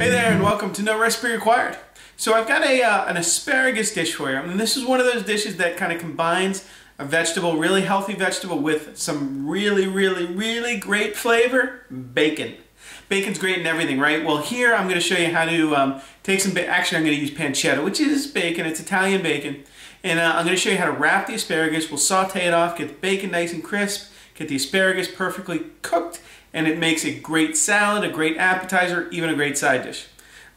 Hey there, and welcome to No Recipe Required. So I've got an asparagus dish for you, and this is one of those dishes that kind of combines a vegetable, really healthy vegetable, with some really great flavor, bacon. Bacon's great in everything, right? Well, here I'm going to show you how to take some actually I'm going to use pancetta, which is bacon. It's Italian bacon. And I'm going to show you how to wrap the asparagus. We'll saute it off, get the bacon nice and crisp, get the asparagus perfectly cooked, and it makes a great salad, a great appetizer, even a great side dish.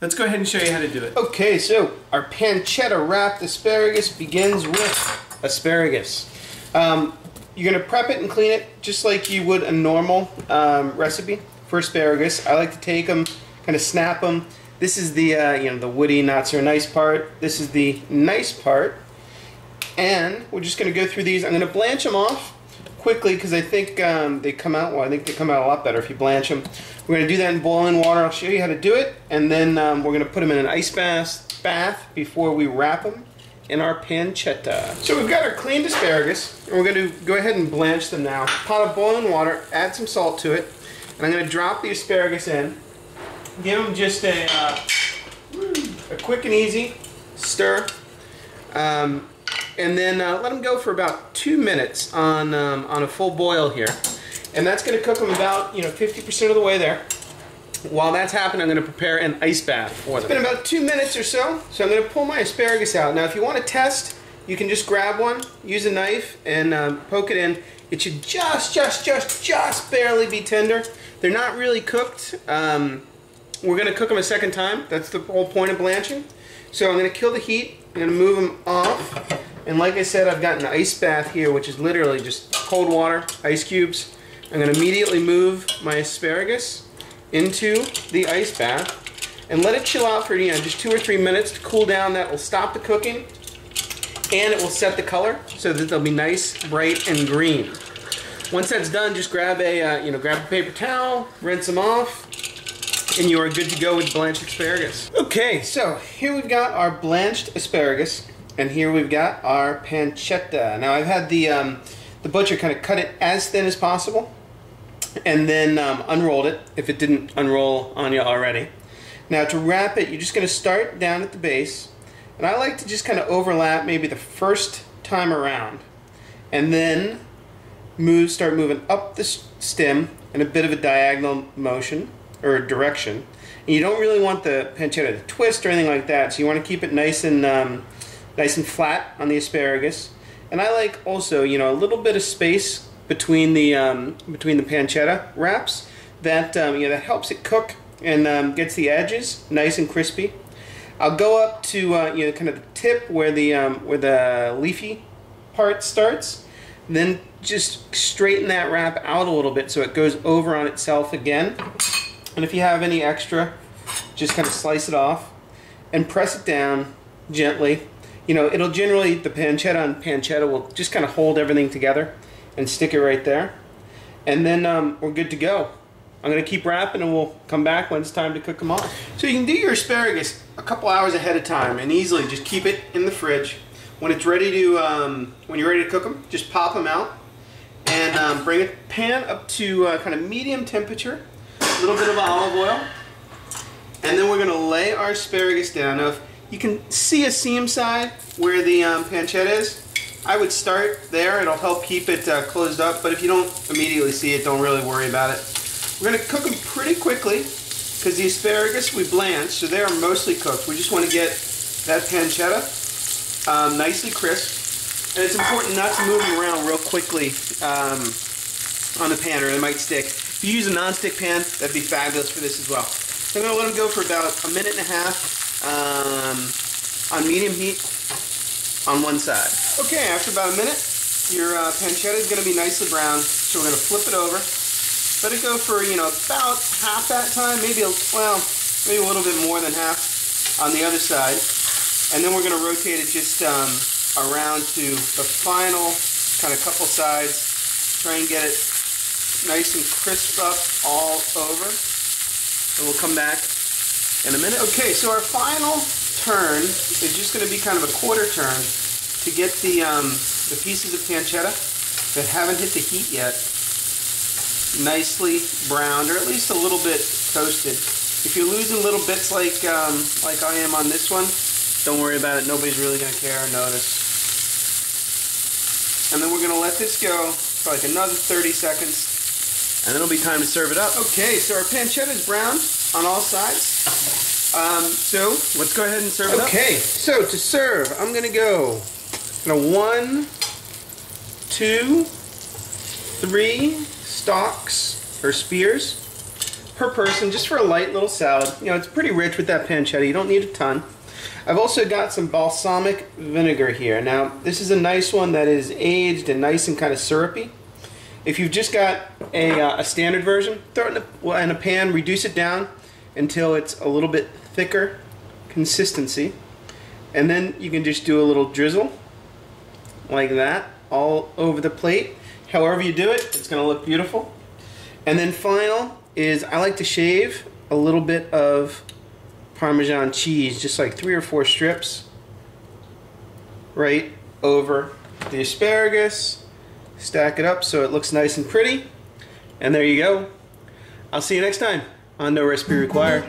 Let's go ahead and show you how to do it. Okay, so our pancetta wrapped asparagus begins with asparagus. You're going to prep it and clean it just like you would a normal recipe for asparagus. I like to take them, kind of snap them. This is the the woody, not so nice part. This is the nice part. And we're just going to go through these. I'm going to blanch them off quickly because I think they come out, well, I think they come out a lot better if you blanch them. We're going to do that in boiling water. I'll show you how to do it, and then we're going to put them in an ice bath before we wrap them in our pancetta. So we've got our cleaned asparagus, and we're going to go ahead and blanch them now. Pot of boiling water, add some salt to it, and I'm going to drop the asparagus in. Give them just a quick and easy stir. And then let them go for about 2 minutes on a full boil here. And that's going to cook them about 50% of the way there. While that's happening, I'm going to prepare an ice bath for them. It's been about 2 minutes or so, so I'm going to pull my asparagus out. Now if you want to test, you can just grab one, use a knife, and poke it in. It should just barely be tender. They're not really cooked. We're going to cook them a second time. That's the whole point of blanching. So I'm going to kill the heat. I'm going to move them off. And like I said, I've got an ice bath here, which is literally just cold water, ice cubes. I'm going to immediately move my asparagus into the ice bath and let it chill out for just 2 or 3 minutes to cool down. That will stop the cooking, and it will set the color so that they'll be nice, bright, and green. Once that's done, just grab a grab a paper towel, rinse them off, and you are good to go with blanched asparagus. Okay, so here we've got our blanched asparagus. And here we've got our pancetta. Now I've had the butcher kind of cut it as thin as possible and then unrolled it if it didn't unroll on you already. Now to wrap it, you're just going to start down at the base, and I like to just kind of overlap maybe the first time around, and then start moving up the stem in a bit of a diagonal motion or direction. And you don't really want the pancetta to twist or anything like that, so you want to keep it nice and flat on the asparagus. And I like also, a little bit of space between the pancetta wraps. That that helps it cook and gets the edges nice and crispy. I'll go up to kind of the tip where the leafy part starts. Then just straighten that wrap out a little bit so it goes over on itself again. And if you have any extra, just kind of slice it off and press it down gently. It'll generally, the pancetta on pancetta will just kind of hold everything together and stick it right there. And then we're good to go. I'm going to keep wrapping and we'll come back when it's time to cook them off. So you can do your asparagus a couple hours ahead of time and easily just keep it in the fridge. When it's ready to, when you're ready to cook them, just pop them out and bring a pan up to kind of medium temperature, a little bit of olive oil, and then we're going to lay our asparagus down. Now, you can see a seam side where the pancetta is. I would start there. It'll help keep it closed up, but if you don't immediately see it, don't really worry about it. We're going to cook them pretty quickly because the asparagus we blanched, so they are mostly cooked. We just want to get that pancetta nicely crisp, and it's important not to move them around real quickly on the pan or they might stick. If you use a non-stick pan, that'd be fabulous for this as well. So I'm going to let them go for about 1.5 minutes. On medium heat on one side. Okay, after about a minute, your pancetta is going to be nicely browned, so we're going to flip it over. Let it go for about half that time, maybe a little bit more than half on the other side, and then we're going to rotate it just around to the final kind of couple sides. Try and get it nice and crisp up all over, and we'll come back in a minute. Okay, so our final turn is just going to be kind of a quarter turn to get the pieces of pancetta that haven't hit the heat yet nicely browned, or at least a little bit toasted. If you're losing little bits like I am on this one, don't worry about it. Nobody's really going to care or notice. And then we're going to let this go for like another 30 seconds. And then it'll be time to serve it up. Okay, so our pancetta is browned on all sides. So let's go ahead and serve it up. Okay, so to serve, I'm going to go 1, 2, 3 stalks or spears per person, just for a light little salad. You know, it's pretty rich with that pancetta. You don't need a ton. I've also got some balsamic vinegar here. Now, this is a nice one that is aged and nice and kind of syrupy. If you've just got a standard version, throw it in a pan, reduce it down until it's a little bit thicker consistency. And then you can just do a little drizzle like that all over the plate. However you do it, it's going to look beautiful. And then final is I like to shave a little bit of Parmesan cheese, just like 3 or 4 strips right over the asparagus. Stack it up so it looks nice and pretty. And there you go. I'll see you next time on No Recipe Required.